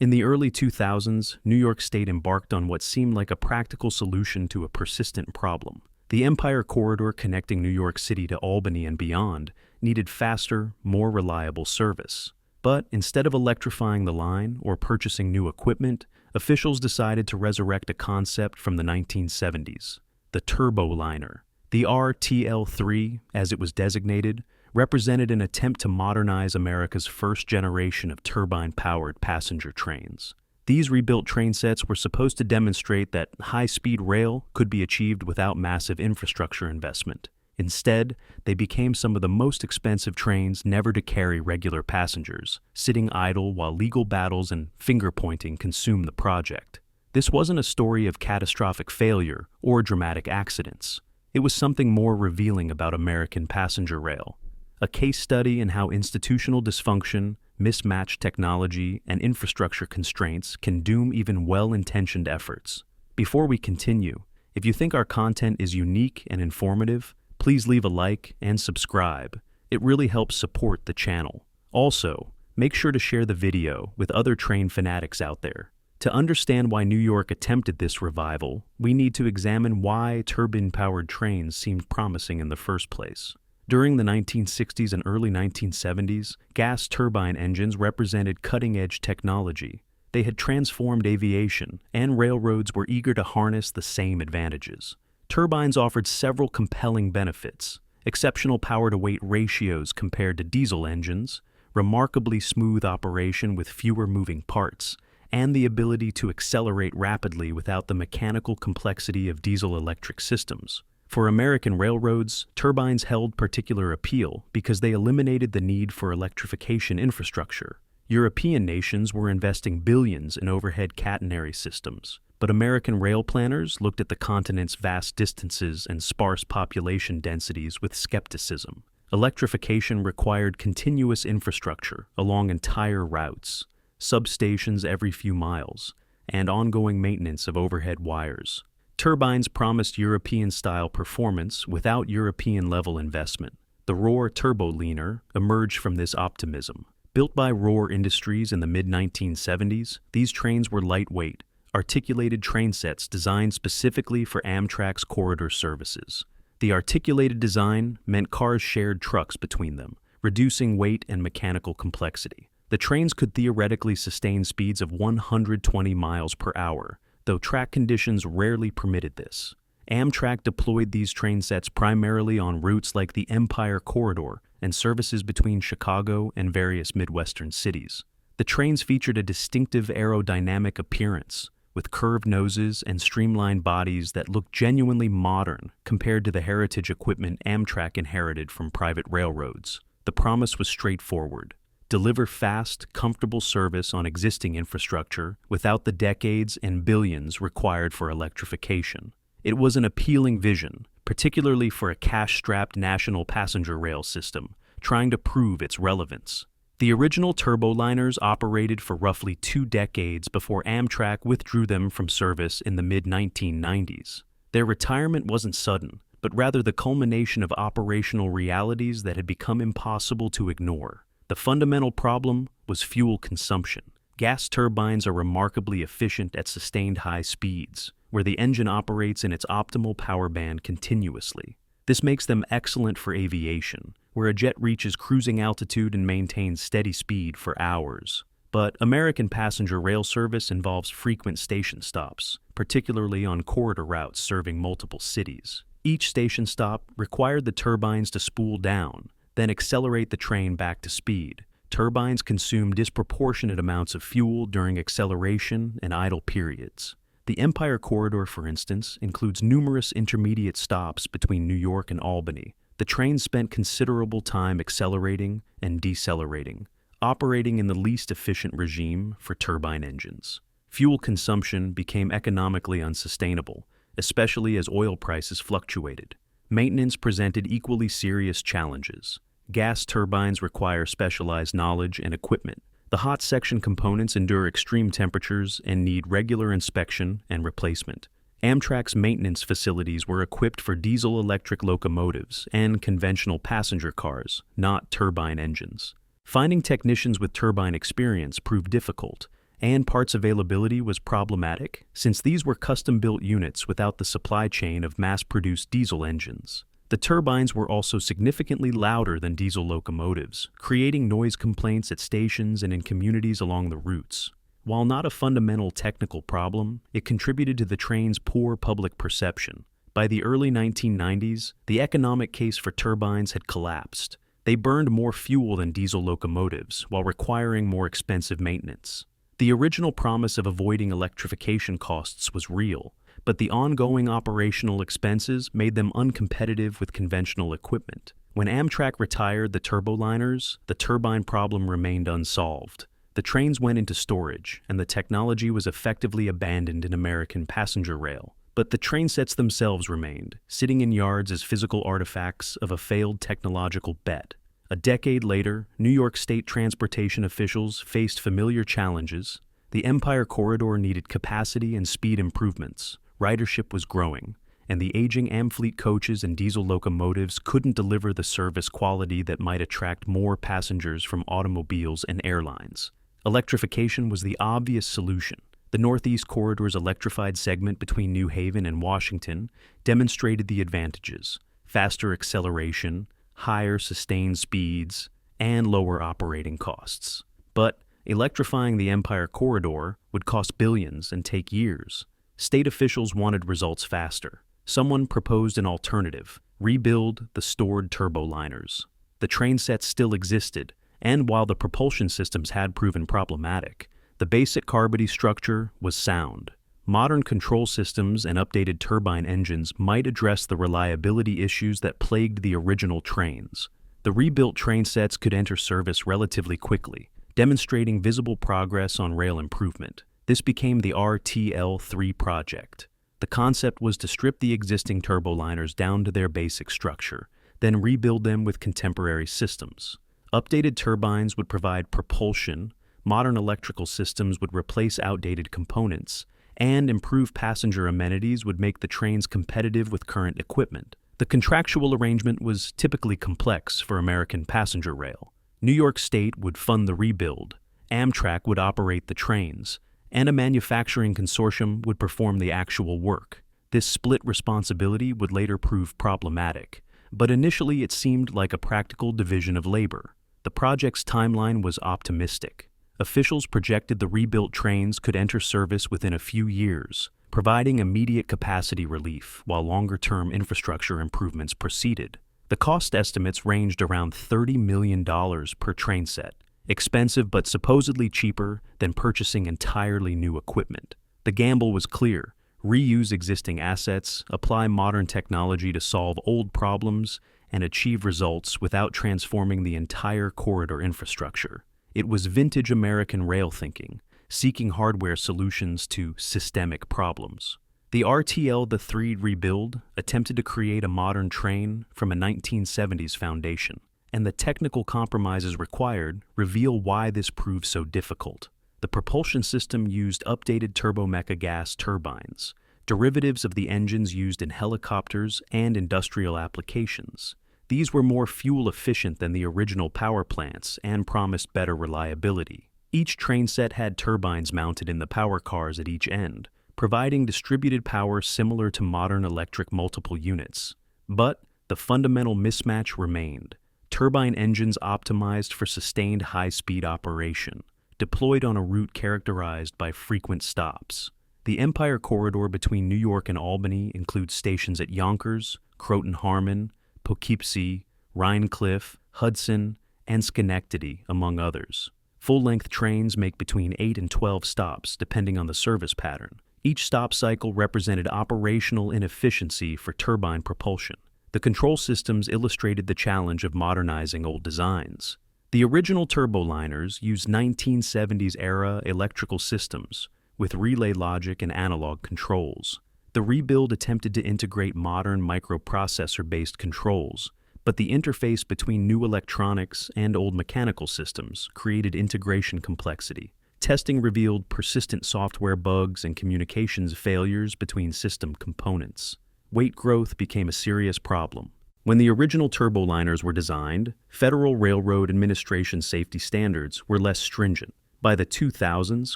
In the early 2000s, New York State embarked on what seemed like a practical solution to a persistent problem. The Empire Corridor connecting New York City to Albany and beyond needed faster, more reliable service. But instead of electrifying the line or purchasing new equipment, officials decided to resurrect a concept from the 1970s, the turboliner. The RTL-III, as it was designated, represented an attempt to modernize America's first generation of turbine-powered passenger trains. These rebuilt train sets were supposed to demonstrate that high-speed rail could be achieved without massive infrastructure investment. Instead, they became some of the most expensive trains never to carry regular passengers, sitting idle while legal battles and finger-pointing consumed the project. This wasn't a story of catastrophic failure or dramatic accidents. It was something more revealing about American passenger rail. A case study in how institutional dysfunction, mismatched technology, and infrastructure constraints can doom even well-intentioned efforts. Before we continue, if you think our content is unique and informative, please leave a like and subscribe. It really helps support the channel. Also, make sure to share the video with other train fanatics out there. To understand why New York attempted this revival, we need to examine why turbine-powered trains seemed promising in the first place. During the 1960s and early 1970s, gas turbine engines represented cutting-edge technology. They had transformed aviation, and railroads were eager to harness the same advantages. Turbines offered several compelling benefits: exceptional power-to-weight ratios compared to diesel engines, remarkably smooth operation with fewer moving parts, and the ability to accelerate rapidly without the mechanical complexity of diesel-electric systems. For American railroads, turbines held particular appeal because they eliminated the need for electrification infrastructure. European nations were investing billions in overhead catenary systems, but American rail planners looked at the continent's vast distances and sparse population densities with skepticism. Electrification required continuous infrastructure along entire routes, substations every few miles, and ongoing maintenance of overhead wires. Turbines promised European-style performance without European-level investment. The Rohr Turboliner emerged from this optimism. Built by Rohr Industries in the mid-1970s, these trains were lightweight, articulated train sets designed specifically for Amtrak's corridor services. The articulated design meant cars shared trucks between them, reducing weight and mechanical complexity. The trains could theoretically sustain speeds of 120 miles per hour, though track conditions rarely permitted this. Amtrak deployed these train sets primarily on routes like the Empire Corridor and services between Chicago and various Midwestern cities. The trains featured a distinctive aerodynamic appearance, with curved noses and streamlined bodies that looked genuinely modern compared to the heritage equipment Amtrak inherited from private railroads. The promise was straightforward: deliver fast, comfortable service on existing infrastructure without the decades and billions required for electrification. It was an appealing vision, particularly for a cash-strapped national passenger rail system trying to prove its relevance. The original turboliners operated for roughly 2 decades before Amtrak withdrew them from service in the mid-1990s. Their retirement wasn't sudden, but rather the culmination of operational realities that had become impossible to ignore. The fundamental problem was fuel consumption. Gas turbines are remarkably efficient at sustained high speeds, where the engine operates in its optimal power band continuously. This makes them excellent for aviation, where a jet reaches cruising altitude and maintains steady speed for hours. But American passenger rail service involves frequent station stops, particularly on corridor routes serving multiple cities. Each station stop required the turbines to spool down, then accelerate the train back to speed. Turbines consume disproportionate amounts of fuel during acceleration and idle periods. The Empire Corridor, for instance, includes numerous intermediate stops between New York and Albany. The trains spent considerable time accelerating and decelerating, operating in the least efficient regime for turbine engines. Fuel consumption became economically unsustainable, especially as oil prices fluctuated. Maintenance presented equally serious challenges. Gas turbines require specialized knowledge and equipment. The hot section components endure extreme temperatures and need regular inspection and replacement. Amtrak's maintenance facilities were equipped for diesel-electric locomotives and conventional passenger cars, not turbine engines. Finding technicians with turbine experience proved difficult, and parts availability was problematic, since these were custom-built units without the supply chain of mass-produced diesel engines. The turbines were also significantly louder than diesel locomotives, creating noise complaints at stations and in communities along the routes. While not a fundamental technical problem, it contributed to the train's poor public perception. By the early 1990s, the economic case for turbines had collapsed. They burned more fuel than diesel locomotives, while requiring more expensive maintenance. The original promise of avoiding electrification costs was real, but the ongoing operational expenses made them uncompetitive with conventional equipment. When Amtrak retired the turboliners, the turbine problem remained unsolved. The trains went into storage, and the technology was effectively abandoned in American passenger rail. But the trainsets themselves remained, sitting in yards as physical artifacts of a failed technological bet. A decade later, New York State transportation officials faced familiar challenges. The Empire Corridor needed capacity and speed improvements. Ridership was growing, and the aging Amfleet coaches and diesel locomotives couldn't deliver the service quality that might attract more passengers from automobiles and airlines. Electrification was the obvious solution. The Northeast Corridor's electrified segment between New Haven and Washington demonstrated the advantages: faster acceleration, higher sustained speeds, and lower operating costs. But electrifying the Empire Corridor would cost billions and take years. State officials wanted results faster. Someone proposed an alternative: rebuild the stored turboliners. The train sets still existed, and while the propulsion systems had proven problematic, the basic carbody structure was sound. Modern control systems and updated turbine engines might address the reliability issues that plagued the original trains. The rebuilt train sets could enter service relatively quickly, demonstrating visible progress on rail improvement. This became the RTL-III project. The concept was to strip the existing turboliners down to their basic structure, then rebuild them with contemporary systems. Updated turbines would provide propulsion, modern electrical systems would replace outdated components, and improved passenger amenities would make the trains competitive with current equipment. The contractual arrangement was typically complex for American passenger rail. New York State would fund the rebuild, Amtrak would operate the trains, and a manufacturing consortium would perform the actual work. This split responsibility would later prove problematic, but initially it seemed like a practical division of labor. The project's timeline was optimistic. Officials projected the rebuilt trains could enter service within a few years, providing immediate capacity relief while longer-term infrastructure improvements proceeded. The cost estimates ranged around $30 million per train set, expensive but supposedly cheaper than purchasing entirely new equipment. The gamble was clear: reuse existing assets, apply modern technology to solve old problems, and achieve results without transforming the entire corridor infrastructure. It was vintage American rail thinking, seeking hardware solutions to systemic problems. The RTL-III rebuild attempted to create a modern train from a 1970s foundation, and the technical compromises required reveal why this proved so difficult. The propulsion system used updated turbomecha gas turbines, derivatives of the engines used in helicopters and industrial applications. These were more fuel-efficient than the original power plants and promised better reliability. Each train set had turbines mounted in the power cars at each end, providing distributed power similar to modern electric multiple units. But the fundamental mismatch remained: turbine engines optimized for sustained high-speed operation, deployed on a route characterized by frequent stops. The Empire Corridor between New York and Albany includes stations at Yonkers, Croton-Harmon, Poughkeepsie, Rhinecliff, Hudson, and Schenectady, among others. Full-length trains make between 8 and 12 stops, depending on the service pattern. Each stop cycle represented operational inefficiency for turbine propulsion. The control systems illustrated the challenge of modernizing old designs. The original turboliners used 1970s-era electrical systems, with relay logic and analog controls. The rebuild attempted to integrate modern microprocessor-based controls, but the interface between new electronics and old mechanical systems created integration complexity. Testing revealed persistent software bugs and communications failures between system components. Weight growth became a serious problem. When the original turboliners were designed, Federal Railroad Administration safety standards were less stringent. By the 2000s,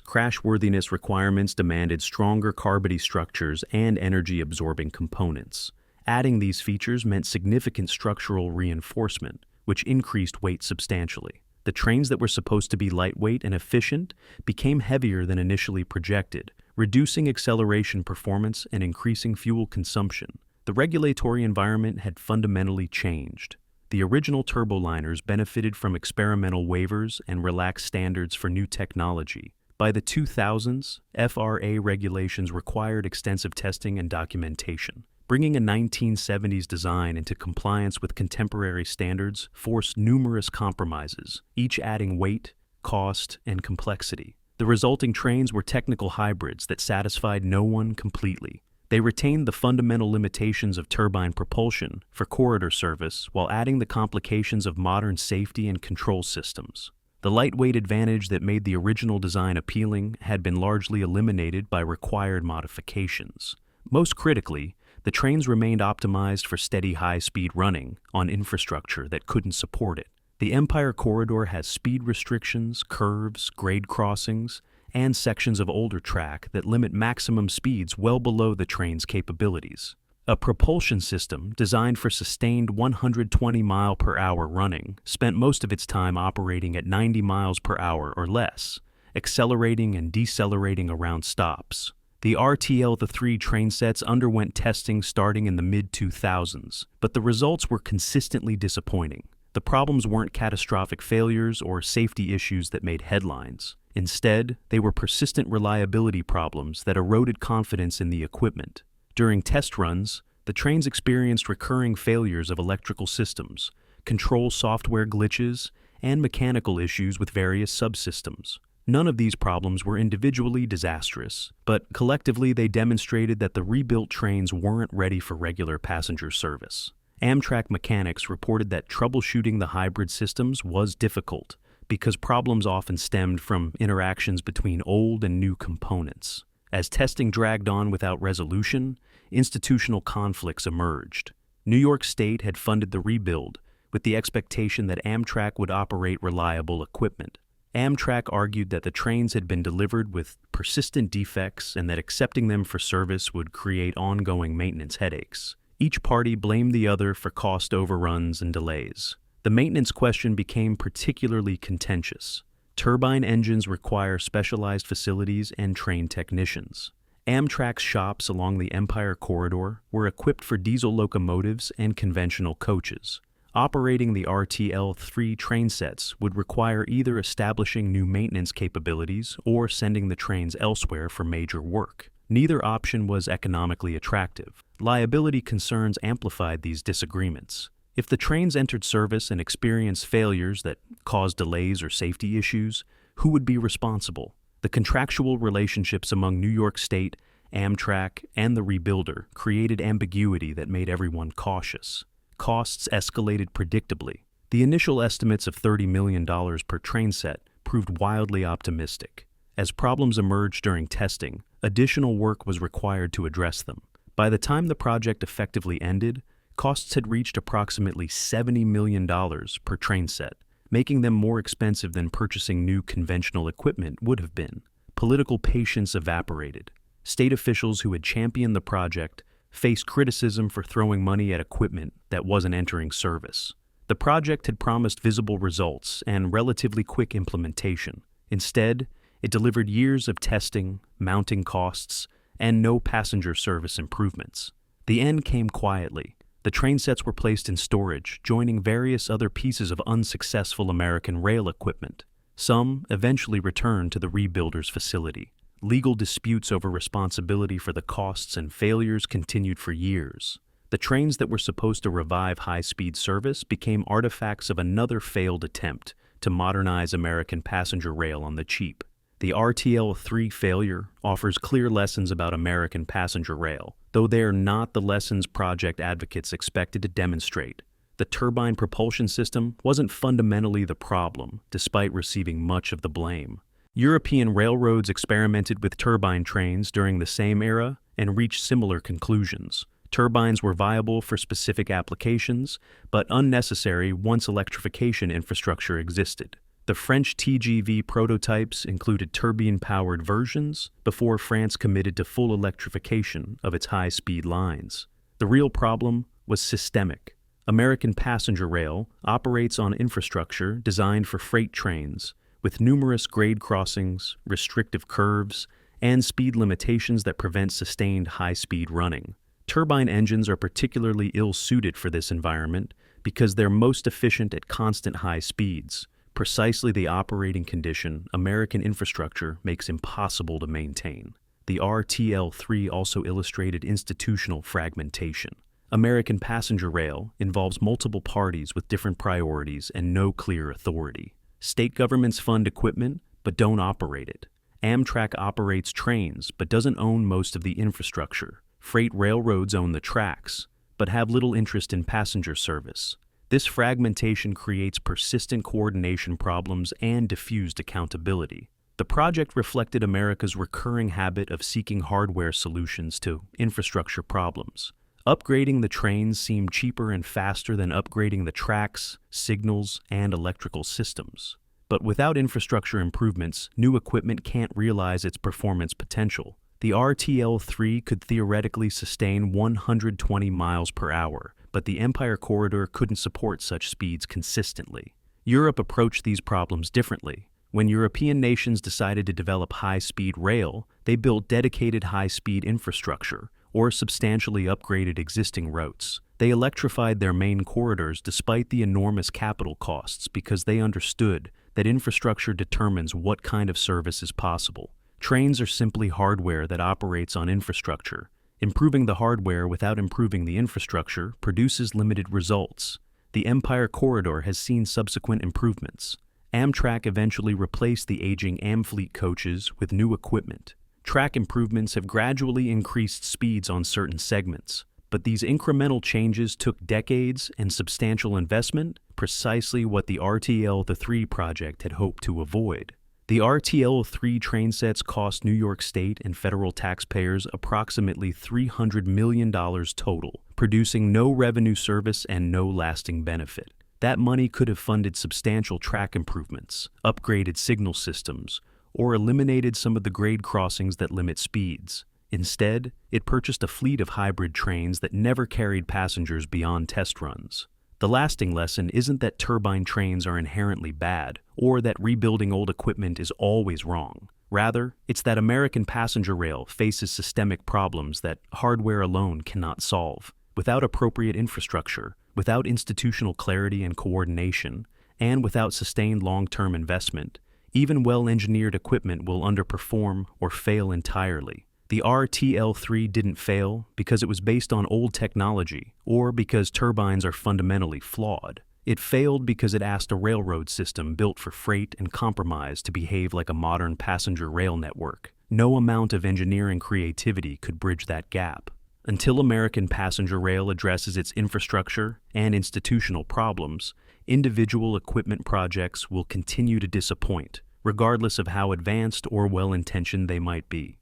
crashworthiness requirements demanded stronger carbody structures and energy-absorbing components. Adding these features meant significant structural reinforcement, which increased weight substantially. The trains that were supposed to be lightweight and efficient became heavier than initially projected, reducing acceleration performance and increasing fuel consumption. The regulatory environment had fundamentally changed. The original turboliners benefited from experimental waivers and relaxed standards for new technology. By the 2000s, FRA regulations required extensive testing and documentation. Bringing a 1970s design into compliance with contemporary standards forced numerous compromises, each adding weight, cost, and complexity. The resulting trains were technical hybrids that satisfied no one completely. They retained the fundamental limitations of turbine propulsion for corridor service while adding the complications of modern safety and control systems. The lightweight advantage that made the original design appealing had been largely eliminated by required modifications. Most critically, the trains remained optimized for steady high-speed running on infrastructure that couldn't support it. The Empire Corridor has speed restrictions, curves, grade crossings, and sections of older track that limit maximum speeds well below the train's capabilities. A propulsion system designed for sustained 120 mph running spent most of its time operating at 90 mph or less, accelerating and decelerating around stops. The RTL-III trainsets underwent testing starting in the mid-2000s, but the results were consistently disappointing. The problems weren't catastrophic failures or safety issues that made headlines. Instead, they were persistent reliability problems that eroded confidence in the equipment. During test runs, the trains experienced recurring failures of electrical systems, control software glitches, and mechanical issues with various subsystems. None of these problems were individually disastrous, but collectively they demonstrated that the rebuilt trains weren't ready for regular passenger service. Amtrak mechanics reported that troubleshooting the hybrid systems was difficult because problems often stemmed from interactions between old and new components. As testing dragged on without resolution, institutional conflicts emerged. New York State had funded the rebuild with the expectation that Amtrak would operate reliable equipment. Amtrak argued that the trains had been delivered with persistent defects and that accepting them for service would create ongoing maintenance headaches. Each party blamed the other for cost overruns and delays. The maintenance question became particularly contentious. Turbine engines require specialized facilities and trained technicians. Amtrak's shops along the Empire Corridor were equipped for diesel locomotives and conventional coaches. Operating the RTL-III trainsets would require either establishing new maintenance capabilities or sending the trains elsewhere for major work. Neither option was economically attractive. Liability concerns amplified these disagreements. If the trains entered service and experienced failures that caused delays or safety issues, who would be responsible? The contractual relationships among New York State, Amtrak, and the rebuilder created ambiguity that made everyone cautious. Costs escalated predictably. The initial estimates of $30 million per train set proved wildly optimistic. As problems emerged during testing, additional work was required to address them. By the time the project effectively ended, costs had reached approximately $70 million per train set, making them more expensive than purchasing new conventional equipment would have been. Political patience evaporated. State officials who had championed the project faced criticism for throwing money at equipment that wasn't entering service. The project had promised visible results and relatively quick implementation. Instead, it delivered years of testing, mounting costs, and no passenger service improvements. The end came quietly. The train sets were placed in storage, joining various other pieces of unsuccessful American rail equipment. Some eventually returned to the rebuilder's facility. Legal disputes over responsibility for the costs and failures continued for years. The trains that were supposed to revive high-speed service became artifacts of another failed attempt to modernize American passenger rail on the cheap. The RTL-III failure offers clear lessons about American passenger rail, though they are not the lessons project advocates expected to demonstrate. The turbine propulsion system wasn't fundamentally the problem, despite receiving much of the blame. European railroads experimented with turbine trains during the same era and reached similar conclusions. Turbines were viable for specific applications, but unnecessary once electrification infrastructure existed. The French TGV prototypes included turbine-powered versions before France committed to full electrification of its high-speed lines. The real problem was systemic. American passenger rail operates on infrastructure designed for freight trains, with numerous grade crossings, restrictive curves, and speed limitations that prevent sustained high-speed running. Turbine engines are particularly ill-suited for this environment because they're most efficient at constant high speeds, precisely the operating condition American infrastructure makes impossible to maintain. The RTL-III also illustrated institutional fragmentation. American passenger rail involves multiple parties with different priorities and no clear authority. State governments fund equipment but don't operate it. Amtrak operates trains but doesn't own most of the infrastructure. Freight railroads own the tracks but have little interest in passenger service. This fragmentation creates persistent coordination problems and diffused accountability. The project reflected America's recurring habit of seeking hardware solutions to infrastructure problems. Upgrading the trains seemed cheaper and faster than upgrading the tracks, signals, and electrical systems. But without infrastructure improvements, new equipment can't realize its performance potential. The RTL-III could theoretically sustain 120 miles per hour, but the Empire Corridor couldn't support such speeds consistently. Europe approached these problems differently. When European nations decided to develop high-speed rail, they built dedicated high-speed infrastructure or substantially upgraded existing routes. They electrified their main corridors despite the enormous capital costs because they understood that infrastructure determines what kind of service is possible. Trains are simply hardware that operates on infrastructure. Improving the hardware without improving the infrastructure produces limited results. The Empire Corridor has seen subsequent improvements. Amtrak eventually replaced the aging Amfleet coaches with new equipment. Track improvements have gradually increased speeds on certain segments, but these incremental changes took decades and substantial investment, precisely what the RTL-III project had hoped to avoid. The RTL-III train sets cost New York State and federal taxpayers approximately $300 million total, producing no revenue service and no lasting benefit. That money could have funded substantial track improvements, upgraded signal systems, or eliminated some of the grade crossings that limit speeds. Instead, it purchased a fleet of hybrid trains that never carried passengers beyond test runs. The lasting lesson isn't that turbine trains are inherently bad, or that rebuilding old equipment is always wrong. Rather, it's that American passenger rail faces systemic problems that hardware alone cannot solve. Without appropriate infrastructure, without institutional clarity and coordination, and without sustained long-term investment, even well-engineered equipment will underperform or fail entirely. The RTL-III didn't fail because it was based on old technology or because turbines are fundamentally flawed. It failed because it asked a railroad system built for freight and compromise to behave like a modern passenger rail network. No amount of engineering creativity could bridge that gap. Until American passenger rail addresses its infrastructure and institutional problems, individual equipment projects will continue to disappoint, regardless of how advanced or well-intentioned they might be.